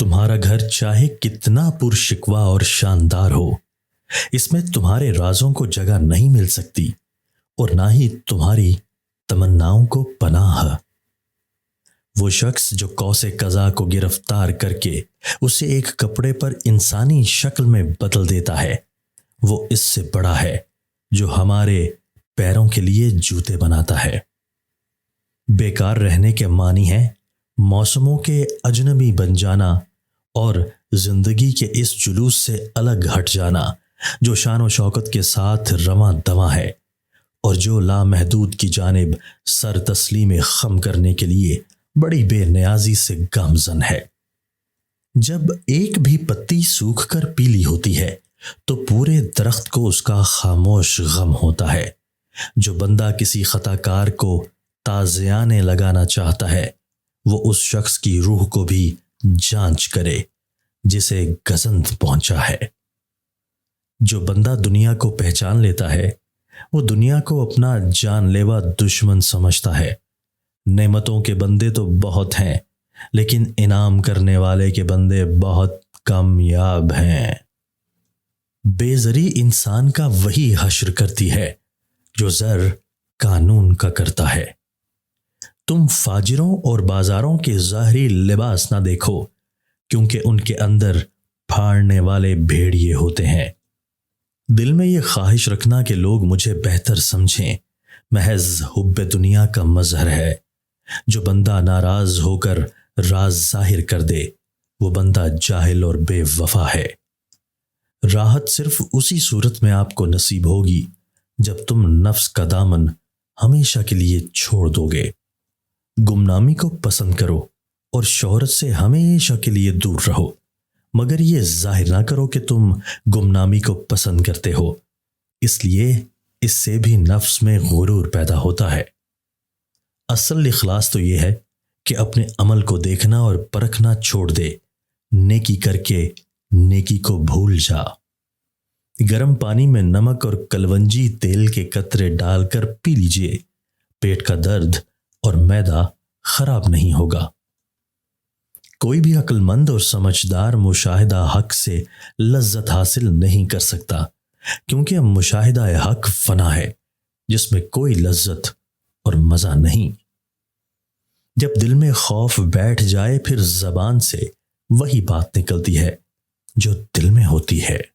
تمہارا گھر چاہے کتنا پرشکوہ اور شاندار ہو، اس میں تمہارے رازوں کو جگہ نہیں مل سکتی اور نہ ہی تمہاری تمناؤں کو پناہ۔ وہ شخص جو قوس قزح کو گرفتار کر کے اسے ایک کپڑے پر انسانی شکل میں بدل دیتا ہے، وہ اس سے بڑا ہے جو ہمارے پیروں کے لیے جوتے بناتا ہے۔ بیکار رہنے کے معنی ہے موسموں کے اجنبی بن جانا اور زندگی کے اس جلوس سے الگ ہٹ جانا جو شان و شوکت کے ساتھ رواں دواں ہے اور جو لامحدود کی جانب سر تسلیم خم کرنے کے لیے بڑی بے نیازی سے گامزن ہے۔ جب ایک بھی پتی سوکھ کر پیلی ہوتی ہے تو پورے درخت کو اس کا خاموش غم ہوتا ہے۔ جو بندہ کسی خطا کار کو تازیانے لگانا چاہتا ہے وہ اس شخص کی روح کو بھی جانچ کرے جسے گزند پہنچا ہے۔ جو بندہ دنیا کو پہچان لیتا ہے وہ دنیا کو اپنا جان لیوا دشمن سمجھتا ہے۔ نعمتوں کے بندے تو بہت ہیں لیکن انعام کرنے والے کے بندے بہت کامیاب ہیں۔ بے زری انسان کا وہی حشر کرتی ہے جو زر قانون کا کرتا ہے۔ تم فاجروں اور بازاروں کے ظاہری لباس نہ دیکھو کیونکہ ان کے اندر پھاڑنے والے بھیڑیے ہوتے ہیں۔ دل میں یہ خواہش رکھنا کہ لوگ مجھے بہتر سمجھیں محض حب دنیا کا مظہر ہے۔ جو بندہ ناراض ہو کر راز ظاہر کر دے وہ بندہ جاہل اور بے وفا ہے۔ راحت صرف اسی صورت میں آپ کو نصیب ہوگی جب تم نفس کا دامن ہمیشہ کے لیے چھوڑ دو گے۔ گمنامی کو پسند کرو اور شہرت سے ہمیشہ کے لیے دور رہو، مگر یہ ظاہر نہ کرو کہ تم گمنامی کو پسند کرتے ہو، اس لیے اس سے بھی نفس میں غرور پیدا ہوتا ہے۔ اصل اخلاص تو یہ ہے کہ اپنے عمل کو دیکھنا اور پرکھنا چھوڑ دے، نیکی کر کے نیکی کو بھول جا۔ گرم پانی میں نمک اور کلونجی تیل کے قطرے ڈال کر پی لیجئے، پیٹ کا درد اور معدہ خراب نہیں ہوگا۔ کوئی بھی عقل مند اور سمجھدار مشاہدہ حق سے لذت حاصل نہیں کر سکتا کیونکہ مشاہدہ حق فنا ہے جس میں کوئی لذت اور مزہ نہیں۔ جب دل میں خوف بیٹھ جائے پھر زبان سے وہی بات نکلتی ہے جو دل میں ہوتی ہے۔